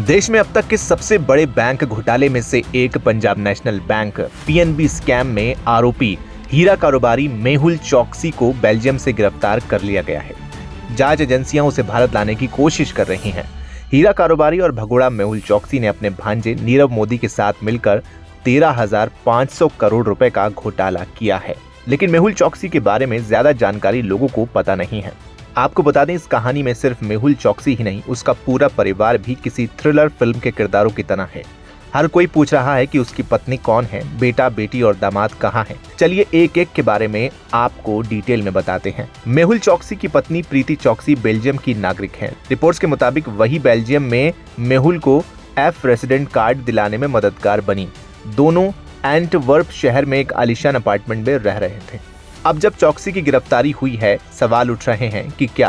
देश में अब तक के सबसे बड़े बैंक घोटाले में से एक Punjab national bank PNB scam में आरोपी हीरा कारोबारी मेहुल चौकसी को बेल्जियम से गिरफ्तार कर लिया गया है। जांच एजेंसियां उसे भारत लाने की कोशिश कर रही हैं। हीरा कारोबारी और भगोड़ा मेहुल चौकसी ने अपने भांजे नीरव मोदी के साथ मिलकर 13,500 करोड़ रुपए का घोटाला किया है, लेकिन मेहुल चौकसी के बारे में ज्यादा जानकारी लोगों को पता नहीं है। आपको बता दें, इस कहानी में सिर्फ मेहुल चौकसी ही नहीं, उसका पूरा परिवार भी किसी थ्रिलर फिल्म के किरदारों की तरह है। हर कोई पूछ रहा है कि उसकी पत्नी कौन है, बेटा बेटी और दामाद कहाँ हैं। चलिए एक एक के बारे में आपको डिटेल में बताते हैं। मेहुल चौकसी की पत्नी प्रीति चौकसी बेल्जियम की नागरिक हैं। रिपोर्ट्स के मुताबिक वही बेल्जियम में मेहुल को एफ रेसिडेंट कार्ड दिलाने में मददगार बनी। दोनों एंटवर्प शहर में एक आलीशान अपार्टमेंट में रह रहे थे। अब जब चौकसी की गिरफ्तारी हुई है, सवाल उठ रहे हैं कि क्या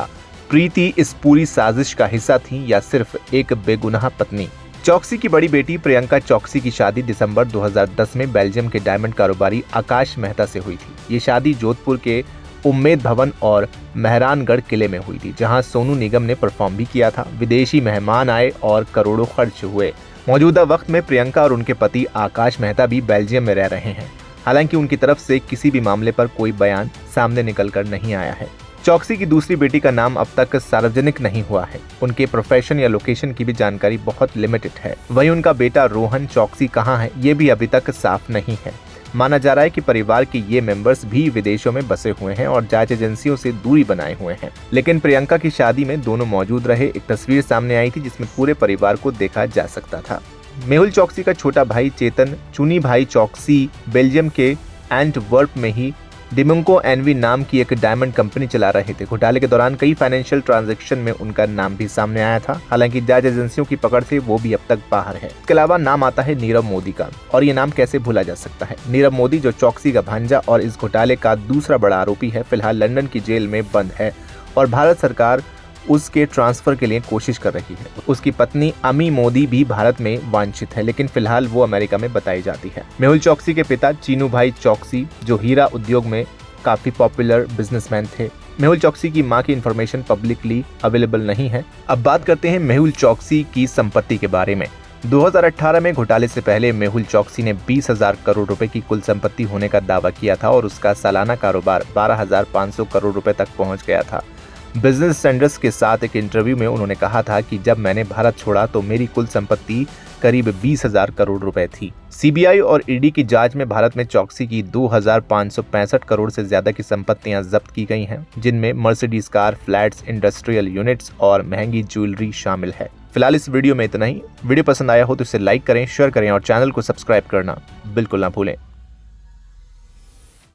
प्रीति इस पूरी साजिश का हिस्सा थी या सिर्फ एक बेगुनाह पत्नी। चौकसी की बड़ी बेटी प्रियंका चौकसी की शादी दिसंबर 2010 में बेल्जियम के डायमंड कारोबारी आकाश मेहता से हुई थी। ये शादी जोधपुर के उम्मेद भवन और मेहरानगढ़ किले में हुई थी, जहां सोनू निगम ने परफॉर्म भी किया था। विदेशी मेहमान आए और करोड़ों खर्च हुए। मौजूदा वक्त में प्रियंका और उनके पति आकाश मेहता भी बेल्जियम में रह रहे हैं। हालांकि उनकी तरफ से किसी भी मामले पर कोई बयान सामने निकलकर नहीं आया है। चौकसी की दूसरी बेटी का नाम अब तक सार्वजनिक नहीं हुआ है। उनके प्रोफेशन या लोकेशन की भी जानकारी बहुत लिमिटेड है। वहीं उनका बेटा रोहन चौकसी कहाँ है, ये भी अभी तक साफ नहीं है। माना जा रहा है कि परिवार के ये मेंबर्स भी विदेशों में बसे हुए हैं और जांच एजेंसियों से दूरी बनाए हुए हैं। लेकिन प्रियंका की शादी में दोनों मौजूद रहे। एक तस्वीर सामने आई थी जिसमें पूरे परिवार को देखा जा सकता था। मेहुल चौकसी का छोटा भाई चेतन चुनी भाई चौकसी बेल्जियम के एंटवर्प में ही डिमुंको एनवी नाम की एक डायमंड कंपनी चला रहे थे। घोटाले के दौरान कई फाइनेंशियल ट्रांजैक्शन में उनका नाम भी सामने आया था। हालांकि जांच एजेंसियों की पकड़ से वो भी अब तक बाहर है। इसके अलावा नाम आता है नीरव मोदी का, और ये नाम कैसे भूला जा सकता है। नीरव मोदी जो चौकसी का भांजा और इस घोटाले का दूसरा बड़ा आरोपी है, फिलहाल लंदन की जेल में बंद है और भारत सरकार उसके ट्रांसफर के लिए कोशिश कर रही है। उसकी पत्नी अमी मोदी भी भारत में वांछित है, लेकिन फिलहाल वो अमेरिका में बताई जाती है। मेहुल चौकसी के पिता चीनू भाई चौकसी जो हीरा उद्योग में काफी पॉपुलर बिजनेसमैन थे। मेहुल चौकसी की मां की इंफॉर्मेशन पब्लिकली अवेलेबल नहीं है। अब बात करते हैं मेहुल चौकसी की संपत्ति के बारे में। 2018 में घोटाले से पहले मेहुल चौकसी ने 20,000 करोड़ रुपए की कुल संपत्ति होने का दावा किया था और उसका सालाना कारोबार 12,500 करोड़ रुपए तक पहुंच गया था। बिजनेस स्टैंडर्ड्स के साथ एक इंटरव्यू में उन्होंने कहा था कि जब मैंने भारत छोड़ा तो मेरी कुल संपत्ति करीब 20,000 करोड़ रुपए थी। सीबीआई और ईडी की जांच में भारत में चौकसी की 2,565 करोड़ से ज्यादा की संपत्तियां जब्त की गई हैं, जिनमें Mercedes car, flats, industrial units और महंगी ज्वेलरी शामिल है। फिलहाल इस वीडियो में इतना ही। वीडियो पसंद आया हो तो इसे लाइक करें, शेयर करें और चैनल को सब्सक्राइब करना बिल्कुल ना भूलें।